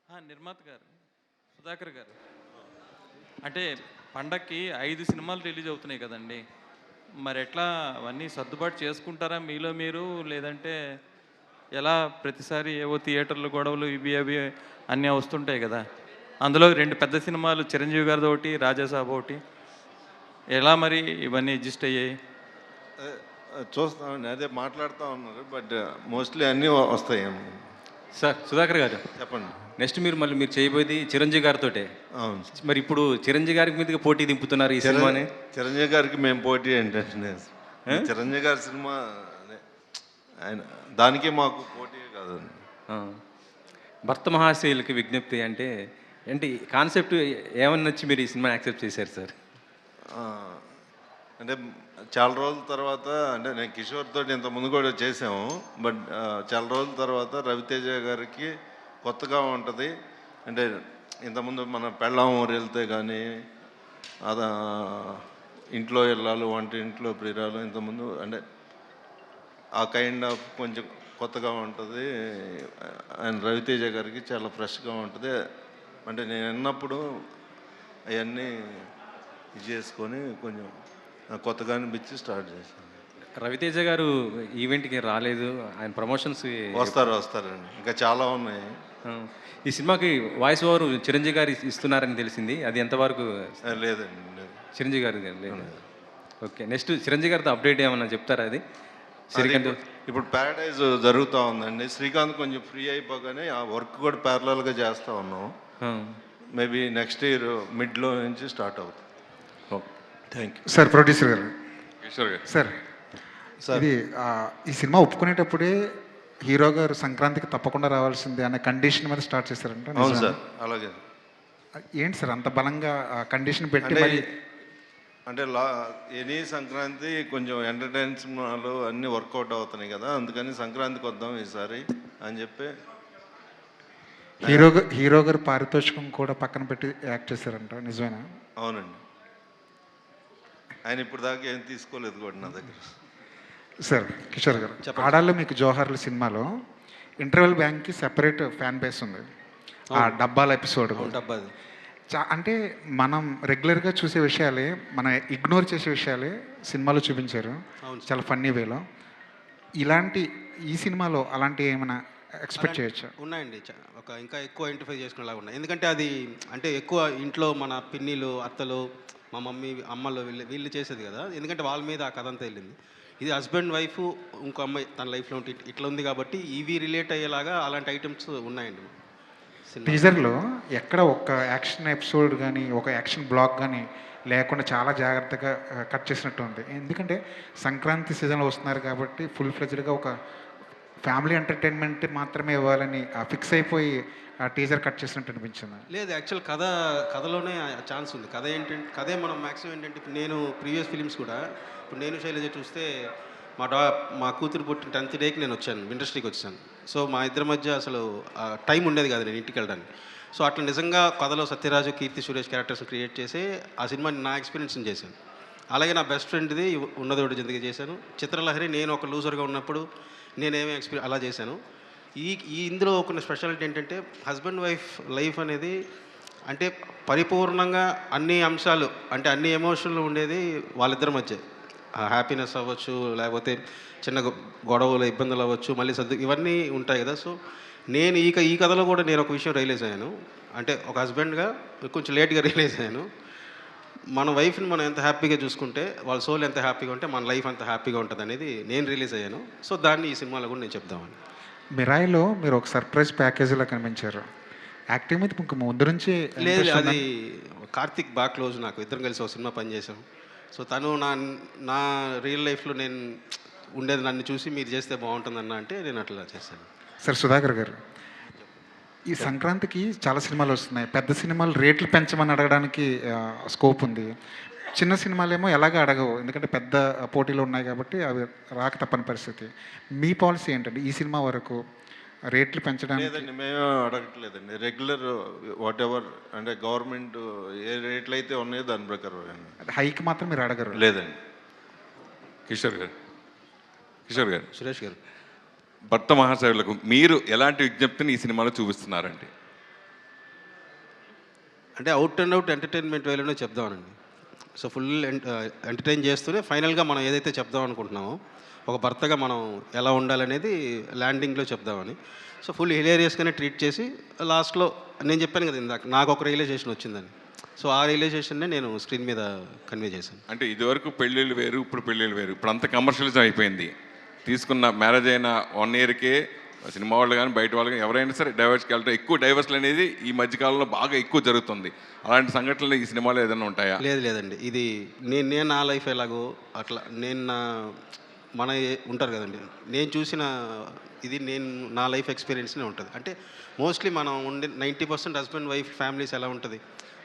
నిర్మాత గారు, సుధాకర్ గారు, అంటే పండక్కి 5 సినిమాలు రిలీజ్ అవుతున్నాయి కదండి. మరి ఎట్లా అవన్నీ సర్దుబాటు చేసుకుంటారా మీలో మీరు? లేదంటే ఎలా? ప్రతిసారి ఏవో థియేటర్లు గొడవలు ఇవి అవి అన్నీ వస్తుంటాయి కదా. అందులో 2 పెద్ద సినిమాలు చిరంజీవి గారిది ఒకటి, రాజాసాబ్ ఒకటి. ఎలా మరి ఇవన్నీ అడ్జస్ట్ అయ్యాయి? చూస్తామండి, అదే మాట్లాడుతూ ఉన్నారు. బట్ మోస్ట్లీ అన్నీ వస్తాయి. సార్ సుధాకర్ గారు, చెప్పండి. నెక్స్ట్ మీరు చేయబోయేది చిరంజీవి గారితోటే. అవును, మరి ఇప్పుడు చిరంజీవి గారికి మీదకి పోటీ దింపుతున్నారు ఈ సినిమాని. చిరంజీవి గారికి మేము పోటీ ఏంటంటే చిరంజీవి గారి సినిమా ఆయన, దానికి మాకు పోటీ కాదు. భర్త మహాశయులకి విజ్ఞప్తి అంటే ఏంటి కాన్సెప్ట్? ఏమని నచ్చి మీరు ఈ సినిమా యాక్సెప్ట్ చేశారు సార్? అంటే చాలా రోజుల తర్వాత, అంటే నేను కిషోర్ తోటి ఇంత ముందు కూడా చేసాము. బట్ చాలా రోజుల తర్వాత రవితేజ గారికి కొత్తగా ఉంటుంది. అంటే ఇంతకుముందు మన పెళ్ళాం ఊరు వెళ్తే కానీ అదా ఇంట్లో వెళ్ళాలి, వంట ఇంట్లో ప్రియురాలు, ఇంతకుముందు అంటే ఆ కైండ్ ఆఫ్ కొంచెం కొత్తగా ఉంటుంది. ఆయన రవితేజ గారికి చాలా ఫ్రెష్గా ఉంటుంది. అంటే నేను విన్నప్పుడు అవన్నీ ఇది చేసుకొని కొంచెం కొత్తగా అనిపించి స్టార్ట్ చేశాను. రవితేజ గారు ఈవెంట్కి రాలేదు, ఆయన ప్రమోషన్స్ వస్తారండి, ఇంకా చాలా ఉన్నాయి. ఈ సినిమాకి వాయిస్ ఓవర్ చిరంజీవి గారు ఇస్తున్నారని తెలిసింది, అది ఎంతవరకు? లేదండి, లేదు. చిరంజీవి గారు లేదు. ఓకే, నెక్స్ట్ చిరంజీవి గారితో అప్డేట్ ఏమన్నా చెప్తారా? అది శ్రీకాంత్ ఇప్పుడు ప్యారడైజ్ జరుగుతూ ఉందండి. శ్రీకాంత్ కొంచెం ఫ్రీ అయిపోగానే ఆ వర్క్ కూడా ప్యారలల్గా చేస్తూ ఉన్నాం. మేబీ నెక్స్ట్ ఇయర్ మిడ్లో నుంచి స్టార్ట్ అవుతుంది. Thank you sir. ప్రొడ్యూసర్ గారు, కిషోర్ గారు సార్, ఇది ఈ సినిమా ఒప్పుకునేటప్పుడే హీరో గారు సంక్రాంతికి తప్పకుండా రావాల్సిందే అనే కండిషన్ మీద స్టార్ట్ చేశారంట. అవును సార్, అలాగే. ఏంటి సార్ అంత బలంగా కండిషన్ పెట్టి మరి? అంటే ఎనీ సంక్రాంతి కొంచెం ఎంటర్టైన్మెంట్లు అన్నీ వర్కౌట్ అవుతున్నాయి కదా, అందుకని సంక్రాంతికి వద్దాం ఈసారి అని చెప్పి హీరో గారు పారితోషికం కూడా పక్కన పెట్టి యాక్ట్ చేశారంట, నిజమేనా? అవునండి, ఆయన ఇప్పుడు దాకా ఏం తీసుకోలేదు కూడా నా దగ్గర. సార్ కిషోర్ గారు, ఆడాళ్ళు మీకు జోహార్లు సినిమాలో ఇంటర్వెల్ బ్యాంక్కి సెపరేట్ ఫ్యాన్ బేస్ ఉంది. ఆ డబ్బాల ఎపిసోడ్ అంటే మనం రెగ్యులర్గా చూసే విషయాలే, మనం ఇగ్నోర్ చేసే విషయాలే సినిమాలో చూపించారు చాలా ఫన్నీ వేలో. ఈ సినిమాలో అలాంటి ఏమైనా ఎక్స్పెక్ట్ చేయొచ్చా? ఉన్నాయండి, ఒక ఇంకా ఎక్కువ ఐడెంటిఫై చేసుకునేలాగా ఉన్నాయి. ఎందుకంటే అది అంటే ఎక్కువ ఇంట్లో మన పిన్నిలు, అత్తలు, మా మమ్మీ, అమ్మలు వీళ్ళు చేసేది కదా. ఎందుకంటే వాళ్ళ మీద ఆ కథ అంతా వెళ్ళింది. ఇది హస్బెండ్ వైఫ్, ఇంకో అమ్మాయి తన లైఫ్లో ఉంటే ఇట్లా ఉంది కాబట్టి ఇవి రిలేట్ అయ్యేలాగా అలాంటి ఐటమ్స్ ఉన్నాయండి. టీజర్లో ఎక్కడ ఒక యాక్షన్ ఎపిసోడ్ కానీ ఒక యాక్షన్ బ్లాక్ కానీ లేకుండా చాలా జాగ్రత్తగా కట్ చేసినట్టు ఉంది. ఎందుకంటే సంక్రాంతి సీజన్లో వస్తున్నారు కాబట్టి ఫుల్ ఫ్లెజ్డ్గా ఒక ఫ్యామిలీ ఎంటర్టైన్మెంట్ మాత్రమే ఇవ్వాలని ఫిక్స్ అయిపోయి ఆ టీజర్ కట్ చేసినట్టు అనిపించింది. లేదు, యాక్చువల్ కథలోనే ఛాన్స్ ఉంది. కథే మనం మ్యాక్సిమం ఏంటంటే, ఇప్పుడు నేను ప్రీవియస్ ఫిలిమ్స్ కూడా, ఇప్పుడు నేను శైలజ చూస్తే మా కూతురు పుట్టిన 10th డేకి నేను వచ్చాను, ఇండస్ట్రీకి వచ్చాను. సో మా ఇద్దరి మధ్య అసలు టైం ఉండేది కాదు నేను ఇంటికి వెళ్ళడానికి. సో అట్లా నిజంగా కథలో సత్యరాజు, కీర్తి సురేష్ క్యారెక్టర్స్ క్రియేట్ చేసి ఆ సినిమాని నా ఎక్స్పీరియన్స్ని చేశాను. అలాగే నా బెస్ట్ ఫ్రెండ్ది ఉన్నది ఒకటి జిందగీ చేశాను. చిత్రలహరి నేను ఒక లూజర్గా ఉన్నప్పుడు నేనేమీ అలా చేశాను. ఇందులో ఒక స్పెషాలిటీ ఏంటంటే, హస్బెండ్ వైఫ్ లైఫ్ అనేది అంటే పరిపూర్ణంగా అన్ని అంశాలు, అంటే అన్ని ఎమోషన్లు ఉండేది వాళ్ళిద్దరి మధ్య. హ్యాపీనెస్ అవ్వచ్చు, లేకపోతే చిన్న గొడవలు, ఇబ్బందులు అవ్వచ్చు, మళ్ళీ ఇవన్నీ ఉంటాయి కదా. సో నేను ఈ కథలో కూడా నేను ఒక విషయం రియలైజ్ అయ్యాను. అంటే ఒక హస్బెండ్గా కొంచెం లేట్గా రియలైజ్ అయ్యాను. మన వైఫ్ని మనం ఎంత హ్యాపీగా చూసుకుంటే, వాళ్ళ సోల్ ఎంత హ్యాపీగా ఉంటే మన లైఫ్ అంత హ్యాపీగా ఉంటుంది అనేది నేను రిలీజ్ అయ్యాను. సో దాన్ని ఈ సినిమాలో కూడా నేను చెప్దామని. మిరాయిలో మీరు ఒక సర్ప్రైజ్ ప్యాకేజీలో కనిపించారు. యాక్టింగ్ మీద మీకు ముందు నుంచి లేదు, అది కార్తిక్ బాగా క్లోజ్, నాకు ఇద్దరం కలిసి ఒక సినిమా పనిచేసాం. సో తను నా రియల్ లైఫ్లో నేను ఉండేది నన్ను చూసి మీరు చేస్తే బాగుంటుందన్న అంటే నేను అట్లా చేశాను. సార్ సుధాకర్ గారు, ఈ సంక్రాంతికి చాలా సినిమాలు వస్తున్నాయి. పెద్ద సినిమాలు రేట్లు పెంచమని అడగడానికి స్కోప్ ఉంది. చిన్న సినిమాలేమో ఎలాగ అడగవు, ఎందుకంటే పెద్ద పోటీలు ఉన్నాయి కాబట్టి అవి రాక తప్పని పరిస్థితి. మీ పాలసీ ఏంటంటే ఈ సినిమా వరకు రేట్లు పెంచడానికి? లేదండి, మేము అడగట్లేదండి. రెగ్యులర్ వాట్ ఎవర్, అంటే గవర్నమెంట్ ఏ రేట్లు అయితే ఉన్నాయో దాని ప్రకారం. హైక్ మాత్రం మీరు అడగరు? లేదండి. కిషోర్ గారు, సురేష్ గారు, భర్త మహాశయులకు మీరు ఎలాంటి విజ్ఞప్తిని ఈ సినిమాలో చూపిస్తున్నారండి? అంటే అవుట్ అండ్ అవుట్ ఎంటర్టైన్మెంట్ వేలోనే చెప్దామనండి. సో ఫుల్ ఎంటర్టైన్ చేస్తూనే ఫైనల్గా మనం ఏదైతే చెప్దాం అనుకుంటున్నామో ఒక భర్తగా మనం ఎలా ఉండాలనేది ల్యాండింగ్లో చెప్దామని. సో ఫుల్ హిలేరియస్గానే ట్రీట్ చేసి లాస్ట్లో నేను చెప్పాను కదా ఇందాక నాకు ఒక రియలైజేషన్ వచ్చిందని. సో ఆ రియలైజేషన్నే నేను స్క్రీన్ మీద కన్వే చేశాను. అంటే ఇదివరకు పెళ్ళిళ్ళు వేరు, ఇప్పుడు పెళ్ళిళ్ళు వేరు. ఇప్పుడు అంత కమర్షియలిజం అయిపోయింది. తీసుకున్న మ్యారేజ్ అయిన 1 ఇయర్కే సినిమా వాళ్ళు కానీ బయట వాళ్ళు కానీ ఎవరైనా సరే డైవర్స్కి వెళ్ళడం, ఎక్కువ డైవర్స్లు అనేది ఈ మధ్యకాలంలో బాగా ఎక్కువ జరుగుతుంది. అలాంటి సంఘటనలు ఈ సినిమాలో ఏదైనా ఉంటాయా? లేదండి, ఇది నేను నా లైఫ్ ఎలాగో అట్లా నేను మన ఉంటారు కదండి, నేను చూసిన ఇది నేను నా లైఫ్ ఎక్స్పీరియన్స్నే ఉంటుంది. అంటే మోస్ట్లీ మనం ఉండే 90% హస్బెండ్ వైఫ్ ఫ్యామిలీస్ ఎలా ఉంటుంది,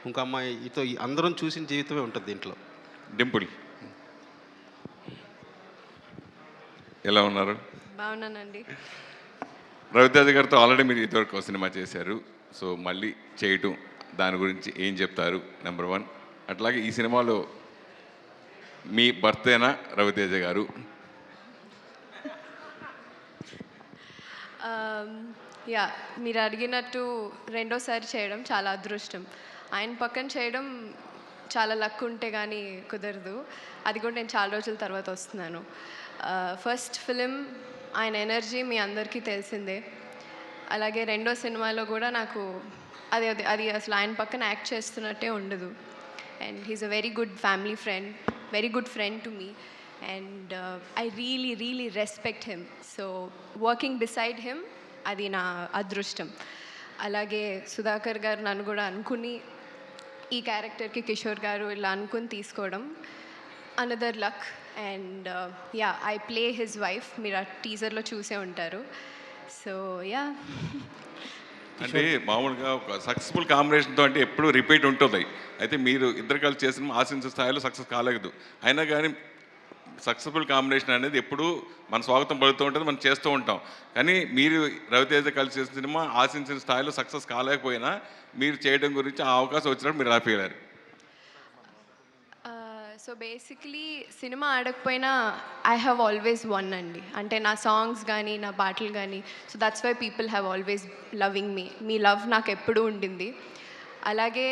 ఇంకో అమ్మాయితో అందరం చూసిన జీవితమే ఉంటుంది దీంట్లో. డింపుల్ ఎలా ఉన్నారు? బాగున్నానండి. రవితేజ గారితో ఆల్రెడీ మీరు ఇదివరకు సినిమా చేశారు. సో మళ్ళీ చేయటం దాని గురించి ఏం చెప్తారు? నెంబర్ 1. అట్లాగే ఈ సినిమాలో మీ భర్తేనా రవితేజ గారు? యా, మీరు అడిగినట్టు రెండోసారి చేయడం చాలా అదృష్టం. ఆయన పక్కన చేయడం చాలా లక్ ఉంటే కానీ కుదరదు. అది కూడా నేను చాలా రోజుల తర్వాత వస్తున్నాను. ఫస్ట్ ఫిలిం ఆయన ఎనర్జీ మీ అందరికీ తెలిసిందే. అలాగే రెండో సినిమాలో కూడా నాకు అది అసలు ఆయన పక్కన యాక్ట్ చేస్తున్నట్టే ఉండదు. And he's a very good family friend, very good friend to me. And I really respect him. So working beside him అది నా అదృష్టం. అలాగే సుధాకర్ గారు నన్ను కూడా అనుకుని ఈ క్యారెక్టర్కి కిషోర్ గారు ఇలా అనుకుని తీసుకోవడం another luck. And yeah, I play his wife. మీరు ఆ టీజర్లో చూసే ఉంటారు. సో యా, అంటే మామూలుగా ఒక సక్సెస్ఫుల్ కాంబినేషన్తో అంటే ఎప్పుడు రిపీట్ ఉంటుంది. అయితే మీరు ఇద్దరు కలిసి చేసిన ఆశించిన స్థాయిలో సక్సెస్ కాలేదు. అయినా కానీ సక్సెస్ఫుల్ కాంబినేషన్ అనేది ఎప్పుడు మన స్వాగతం పడుతూ ఉంటుంది, మనం చేస్తూ ఉంటాం. కానీ మీరు రవితేజ కలిసి చేసిన సినిమా ఆశించిన స్థాయిలో సక్సెస్ కాలేకపోయినా మీరు చేయడం గురించి ఆ అవకాశం వచ్చినప్పుడు మీరు హ్యాపీ అయ్యారు. సో బేసిక్లీ సినిమా ఆడకపోయినా ఐ హ్యావ్ ఆల్వేస్ వన్ అండి. అంటే నా సాంగ్స్ కానీ నా పాటలు కానీ. So that's why people have always loving మీ. మీ లవ్ నాకు ఎప్పుడూ ఉండింది. అలాగే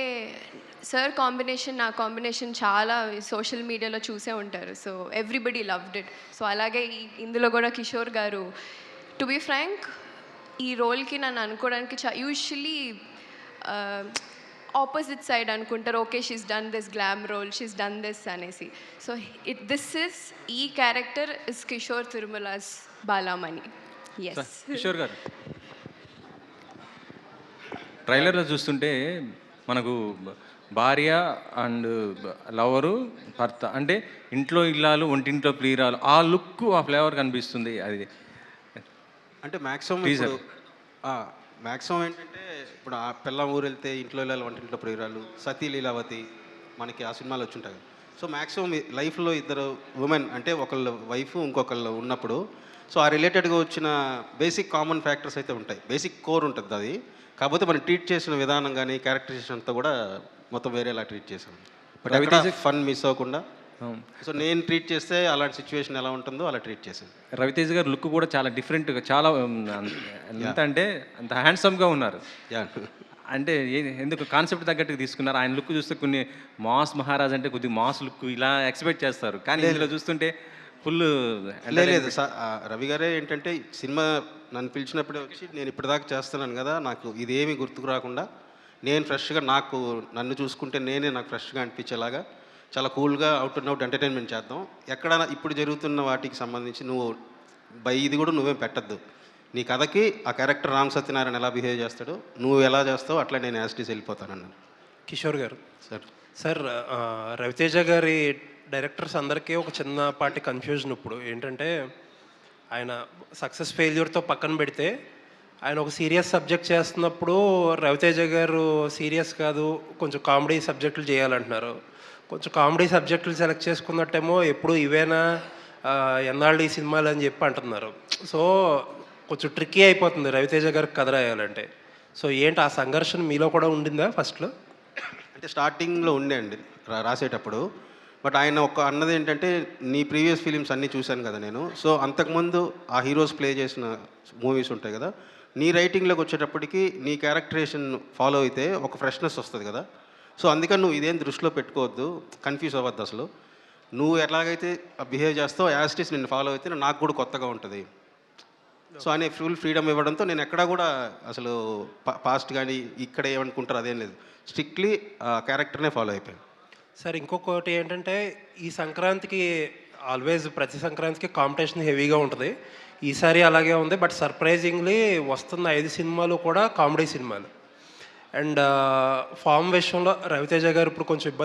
సార్ కాంబినేషన్, నా కాంబినేషన్ చాలా సోషల్ మీడియాలో చూసే ఉంటారు. So everybody loved it. So అలాగే ఇందులో కూడా కిషోర్ గారు, టు బీ ఫ్రాంక్, ఈ రోల్కి నన్ను అనుకోవడానికి యూజువల్లీ ఆపోజిట్ సైడ్ అనుకుంటారు. Okay, she's done this glam role, she's done this అనేసి. సో ఈ character is Kishore Tirumala's Balamani. Yes Kishore garu, ట్రైలర్లో చూస్తుంటే మనకు భార్య అండ్ లవరు, భర్త అంటే ఇంట్లో ఇల్లాలు ఒంటింట్లో ప్రియురాలు, ఆ లుక్ ఆ ఫ్లేవర్ కనిపిస్తుంది. అది అంటే మ్యాక్సిమం మ్యాక్సిమం ఏంటంటే ఇప్పుడు ఆ పిల్లం ఊరు వెళ్తే ఇంట్లో వెళ్ళాలి, వంటింట్లో ప్రియురాలు, సతీ లీలావతి మనకి ఆ సినిమాలు వచ్చుంటాయి. సో మ్యాక్సిమం లైఫ్లో ఇద్దరు ఉమెన్ అంటే ఒకళ్ళు వైఫ్ ఇంకొకళ్ళు ఉన్నప్పుడు సో ఆ రిలేటెడ్గా వచ్చిన బేసిక్ కామన్ ఫ్యాక్టర్స్ అయితే ఉంటాయి. బేసిక్ కోర్ ఉంటుంది అది. కాకపోతే మనం ట్రీట్ చేసిన విధానం కానీ క్యారెక్టరైజేషన్ అంతా కూడా మొత్తం వేరేలా ట్రీట్ చేసాం. బట్ రవితేజ ఫన్ మిస్ అవ్వకుండా. సో నేను ట్రీట్ చేస్తే అలాంటి సిచ్యువేషన్ ఎలా ఉంటుందో అలా ట్రీట్ చేశాను. రవితేజ గారు లుక్ కూడా చాలా డిఫరెంట్గా, చాలా ఎంత అంటే అంత హ్యాండ్సమ్గా ఉన్నారు. అంటే ఎందుకు కాన్సెప్ట్ తగ్గట్టుగా తీసుకున్నారు? ఆయన లుక్ చూస్తే కొన్ని మాస్ మహారాజ్ అంటే కొద్దిగా మాస్ లుక్ ఇలా ఎక్స్పెక్ట్ చేస్తారు, కానీ ఇందులో చూస్తుంటే ఫుల్. లేదు రవి గారే ఏంటంటే సినిమా నన్ను పిలిచినప్పుడే వచ్చి నేను ఇప్పటిదాకా చేస్తున్నాను కదా, నాకు ఇదేమీ గుర్తుకు రాకుండా నేను ఫ్రెష్గా నన్ను చూసుకుంటే నాకు ఫ్రెష్గా అనిపించేలాగా చాలా కూల్గా అవుట్ అండ్ అవుట్ ఎంటర్టైన్మెంట్ చేద్దాం. ఎక్కడైనా ఇప్పుడు జరుగుతున్న వాటికి సంబంధించి నువ్వు ఇది కూడా నువ్వేం పెట్టద్దు. నీ కథకి ఆ క్యారెక్టర్ రామ్ సత్యనారాయణ ఎలా బిహేవ్ చేస్తాడో నువ్వు ఎలా చేస్తావో అట్లా నేను యాస్టీస్ వెళ్ళిపోతానన్నాను. కిషోర్ గారు సార్ రవితేజ గారి డైరెక్టర్స్ అందరికీ ఒక చిన్నపాటి కన్ఫ్యూజన్ ఇప్పుడు ఏంటంటే, ఆయన సక్సెస్ ఫెయిల్యూర్తో పక్కన పెడితే ఆయన ఒక సీరియస్ సబ్జెక్ట్ చేస్తున్నప్పుడు రవితేజ గారు సీరియస్ కాదు కొంచెం కామెడీ సబ్జెక్టులు చేయాలంటున్నారు. కొంచెం కామెడీ సబ్జెక్టులు సెలెక్ట్ చేసుకున్నట్టేమో ఎప్పుడు ఇవేనా ఎన్నాళ్ళు ఈ సినిమాలు అని చెప్పి అంటున్నారు. సో కొంచెం ట్రిక్కీ అయిపోతుంది రవితేజ గారికి కథ రాయాలంటే. సో ఏంటి ఆ సంఘర్షణ మీలో కూడా ఉండిందా ఫస్ట్లో? అంటే స్టార్టింగ్లో ఉండే అండి రాసేటప్పుడు. బట్ ఆయన అన్నది ఏంటంటే, నీ ప్రీవియస్ ఫిలిమ్స్ అన్నీ చూశాను కదా నేను. సో అంతకుముందు ఆ హీరోస్ ప్లే చేసిన మూవీస్ ఉంటాయి కదా, నీ రైటింగ్లోకి వచ్చేటప్పటికి నీ క్యారెక్టరేషన్ ఫాలో అయితే ఒక ఫ్రెష్నెస్ వస్తుంది కదా. సో అందుకని నువ్వు ఇదేం దృష్టిలో పెట్టుకోవద్దు, కన్ఫ్యూజ్ అవ్వద్దు. అసలు నువ్వు ఎలాగైతే బిహేవ్ చేస్తావు యాస్టిస్ నిన్ను ఫాలో అయితే నాకు కూడా కొత్తగా ఉంటుంది. సో అనే ఫుల్ ఫ్రీడమ్ ఇవ్వడంతో నేను ఎక్కడా కూడా అసలు పాస్ట్ కానీ ఇక్కడ ఏమనుకుంటారు అదేం లేదు, స్ట్రిక్ట్లీ క్యారెక్టర్నే ఫాలో అయిపోయాను. సార్ ఇంకొకటి ఏంటంటే ఈ సంక్రాంతికి ఆల్వేస్ ప్రతి సంక్రాంతికి కాంపిటీషన్ హెవీగా ఉంటుంది. ఈసారి అలాగే ఉంది. బట్ సర్ప్రైజింగ్లీ వస్తున్న 5 సినిమాలు కూడా కామెడీ సినిమాలు. అండ్ ఫామ్ విషయంలో రవితేజ గారు ఇప్పుడు కొంచెం ఇబ్బంది